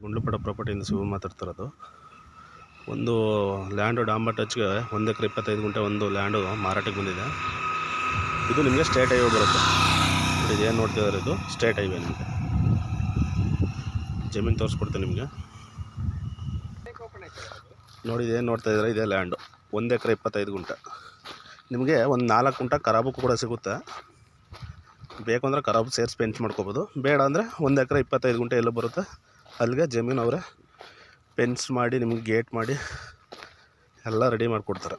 ಗುಂಡ್ಲುಪೇಟೆ ಪ್ರಾಪರ್ಟಿಯಿಂದ ಶಿವ ಮಾತಾಡ್ತಿರೋದು. ಒಂದು ಲ್ಯಾಂಡು ಡಾಂಬರ್ ಟಚ್ಗೆ 1 ಎಕರೆ 25 ಗುಂಟೆ ಒಂದು ಲ್ಯಾಂಡು ಮಾರಾಟಕ್ಕೆ ಬಂದಿದೆ. ಇದು ನಿಮಗೆ ಸ್ಟೇಟ್ ಹೈವೇ ಬರುತ್ತೆ. ನೋಡಿ ಏನು ನೋಡ್ತಿದ್ದಾರೆ, ಇದು ಸ್ಟೇಟ್ ಹೈವೇ. ನಿಮಗೆ ಜಮೀನು ತೋರಿಸ್ಕೊಡ್ತೀನಿ ನಿಮಗೆ. ನೋಡಿ ಏನು ನೋಡ್ತಾ ಇದ್ದಾರೆ, ಇದೇ ಲ್ಯಾಂಡು 1 ಎಕರೆ 25 ಗುಂಟೆ. ನಿಮಗೆ ಒಂದು 4 ಗುಂಟೆ ಖರಾಬು ಕೂಡ ಸಿಗುತ್ತೆ. ಬೇಕು ಅಂದರೆ ಖರಾಬು ಸೇರಿಸಿ ಪೆಂಚ್ ಮಾಡ್ಕೋಬೋದು. ಬೇಡ ಅಂದರೆ 1 ಎಕರೆ 25 ಗುಂಟೆ ಎಲ್ಲೋ ಬರುತ್ತೆ, ಅಲ್ಲಿಗೆ ಜಮೀನು ಅವರೇ ಪೆನ್ಸ್ ಮಾಡಿ ನಿಮಗೆ ಗೇಟ್ ಮಾಡಿ ಎಲ್ಲ ರೆಡಿ ಮಾಡಿಕೊಡ್ತಾರೆ.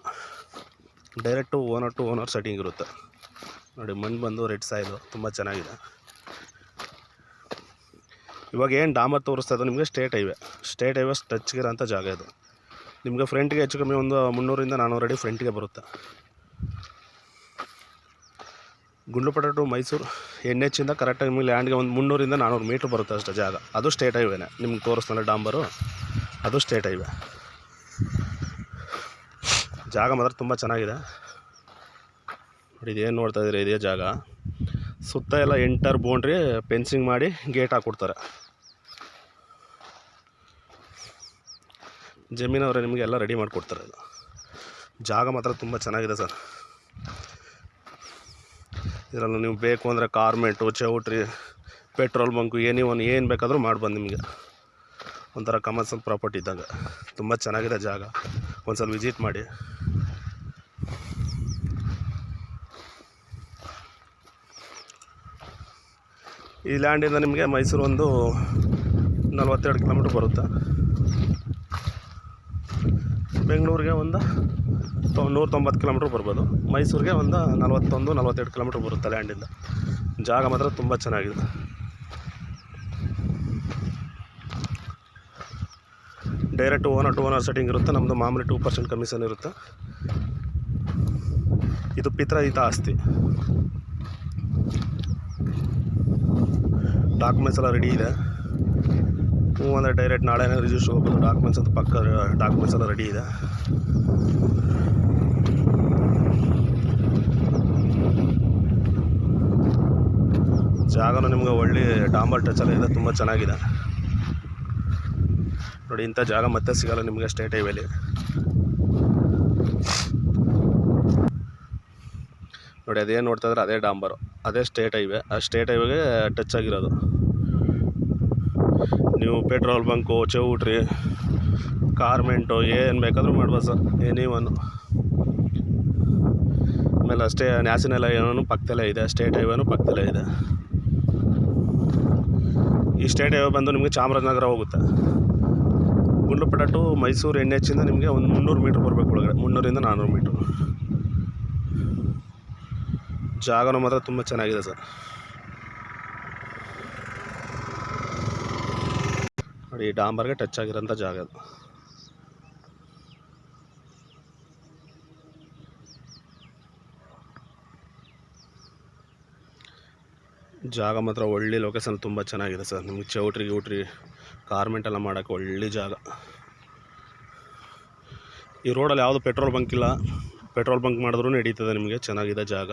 Direct owner to owner setting ಇರುತ್ತೆ. ನೋಡಿ ಮಣ್ಣು ಬಂದು ರೆಡ್ ಸಾಯಿಲು ತುಂಬ ಚೆನ್ನಾಗಿದೆ. ಇವಾಗ ಏನು ಡಾಂಬರ್ ತೋರಿಸ್ತಾ ಇದೆ ನಿಮಗೆ ಸ್ಟೇಟ್ ಹೈವೇ ಟಚ್ಗಿರೋಂಥ ಜಾಗ ಇದು. ನಿಮಗೆ ಫ್ರಂಟ್ಗೆ ಹೆಚ್ಚು ಕಮ್ಮಿ ಒಂದು 300 ಇಂದ 400 ಅಡಿ ಫ್ರಂಟ್ಗೆ ಬರುತ್ತೆ. ಗುಂಡ್ಲುಪೇಟೆ ಟು ಮೈಸೂರು NH ಇಂದ ಕರೆಕ್ಟಾಗಿ ನಿಮಗೆ ಲ್ಯಾಂಡ್ಗೆ ಒಂದು 300 ಇಂದ 400 ಮೀಟ್ರ್ ಬರುತ್ತೆ ಅಷ್ಟೇ ಜಾಗ. ಅದು ಸ್ಟೇಟ್ ಹೈವೇನೆ. ನಿಮ್ಗೆ ತೋರಿಸ್ತಾನೆ ಡಾಂಬರು, ಅದು ಸ್ಟೇಟ್ ಹೈವೇ. ಜಾಗ ಮಾತ್ರ ತುಂಬ ಚೆನ್ನಾಗಿದೆ. ನೋಡಿ ಇದೇನು ನೋಡ್ತಾ ಇದ್ದೀರಿ, ಇದೇ ಜಾಗ. ಸುತ್ತ ಎಲ್ಲ ಎಂಟರ್ ಬೌಂಡ್ರಿ ಫೆನ್ಸಿಂಗ್ ಮಾಡಿ ಗೇಟ್ ಹಾಕ್ಕೊಡ್ತಾರೆ. ಜಮೀನವರೇ ನಿಮಗೆಲ್ಲ ರೆಡಿ ಮಾಡಿಕೊಡ್ತಾರೆ. ಇದು ಜಾಗ ಮಾತ್ರ ತುಂಬ ಚೆನ್ನಾಗಿದೆ ಸರ್. ಇದರಲ್ಲಿ ನೀವು ಬೇಕು ಅಂದರೆ ಕಾರ್ಮೆಂಟು, ಚೌಟ್ರಿ, ಪೆಟ್ರೋಲ್ ಬಂಕು, ಏನು ಬೇಕಾದರೂ ಮಾಡ್ಬಂದು ನಿಮಗೆ ಒಂಥರ ಕಮರ್ಷಿಯಲ್ ಪ್ರಾಪರ್ಟಿ ಇದ್ದಾಗ. ತುಂಬ ಚೆನ್ನಾಗಿದೆ ಜಾಗ, ಒಂದ್ಸಲ ವಿಸಿಟ್ ಮಾಡಿ. ಈ ಲ್ಯಾಂಡಿಂದ ನಿಮಗೆ ಮೈಸೂರು ಒಂದು 42 ಕಿಲೋಮೀಟ್ರ್ ಬರುತ್ತೆ. ಬೆಂಗಳೂರಿಗೆ ಒಂದು 190 ಕಿಲೋಮೀಟ್ರ್ ಬರ್ಬೋದು. ಮೈಸೂರಿಗೆ ಒಂದು 41-42 ಕಿಲೋಮೀಟ್ರ್ ಬರುತ್ತೆ ಲ್ಯಾಂಡಿಂದ. ಜಾಗ ಮಾತ್ರ ತುಂಬ ಚೆನ್ನಾಗಿದೆ. Direct owner to owner setting ಇರುತ್ತೆ. ನಮ್ಮದು ಮಾಮೂಲಿ 2% ಕಮಿಷನ್ ಇರುತ್ತೆ. ಇದು ಪಿತ್ರಾಹಿತ ಆಸ್ತಿ. ಡಾಕ್ಯುಮೆಂಟ್ಸ್ ಎಲ್ಲ ರೆಡಿ ಇದೆ. ಅಂದರೆ ಡೈರೆಕ್ಟ್ ನಾಳೆನೇ ರಿಜಿಸ್ಟ್ರ್ ಹೋಗ್ಬೋದು. ಡಾಕ್ಯುಮೆಂಟ್ಸ್ ಅಂತ ಪಕ್ಕ ಡಾಕ್ಯುಮೆಂಟ್ಸ್ ಎಲ್ಲ ರೆಡಿ ಇದೆ. ಜಾಗನೂ ನಿಮ್ಗೆ ಒಳ್ಳೆ ಡಾಂಬರ್ ಟಚಲ್ಲಿ ಇದೆ, ತುಂಬ ಚೆನ್ನಾಗಿದೆ. ನೋಡಿ ಇಂಥ ಜಾಗ ಮತ್ತೆ ಸಿಗಲ್ಲ ನಿಮಗೆ ಸ್ಟೇಟ್ ಹೈವೇಲಿ. ನೋಡಿ ಅದೇನು ನೋಡ್ತಾ ಇದ್ರೆ ಅದೇ ಡಾಂಬರು, ಅದೇ ಸ್ಟೇಟ್ ಹೈವೇ. ಆ ಸ್ಟೇಟ್ ಹೈವೇಗೆ ಟಚ್ ಆಗಿರೋದು. ನೀವು ಪೆಟ್ರೋಲ್ ಬಂಕು, ಚೌಟ್ರಿ, ಕಾರ್ಮೆಂಟು ಏನು ಬೇಕಾದರೂ ಮಾಡ್ಬೋದು ಸರ್. ಎನಿವನು ಆಮೇಲೆ ಅಷ್ಟೇ ನ್ಯಾಷನಲ್ ಹೈವೇನೂ ಪಕ್ಕದಲ್ಲೇ ಇದೆ, ಸ್ಟೇಟ್ ಹೈವೇನೂ ಪಕ್ಕದಲ್ಲೇ ಇದೆ. ಈ ಸ್ಟೇಟ್ ಹೈವೇ ಬಂದು ನಿಮಗೆ ಚಾಮರಾಜನಗರ ಹೋಗುತ್ತೆ. ಗುಂಡ್ಲುಪೇಟೆ ಟು ಮೈಸೂರು NH ಇಂದ ನಿಮಗೆ ಒಂದು 300 ಮೀಟ್ರ್ ಬರಬೇಕು ಒಳಗಡೆ, 300 ಇಂದ 400 ಮೀಟ್ರ್. ಜಾಗನೂ ಮಾತ್ರ ತುಂಬ ಚೆನ್ನಾಗಿದೆ ಸರ್. ನೋಡಿ ಡಾಂಬರ್ಗೆ ಟಚ್ ಆಗಿರೋಂಥ ಜಾಗ ಅದು. ಜಾಗ ಮಾತ್ರ ಒಳ್ಳೆ ಲೊಕೇಶನ್, ತುಂಬ ಚೆನ್ನಾಗಿದೆ ಸರ್. ನಿಮಗೆ ಚೌಟ್ರಿ ಕಾರ್ಮೆಂಟ್ ಎಲ್ಲ ಮಾಡೋಕ್ಕೆ ಒಳ್ಳೆ ಜಾಗ. ಈ ರೋಡಲ್ಲಿ ಯಾವುದು ಪೆಟ್ರೋಲ್ ಬಂಕ್ ಇಲ್ಲ. ಪೆಟ್ರೋಲ್ ಬಂಕ್ ಮಾಡಿದ್ರೂ ನಡೀತದೆ ನಿಮಗೆ. ಚೆನ್ನಾಗಿದೆ ಜಾಗ.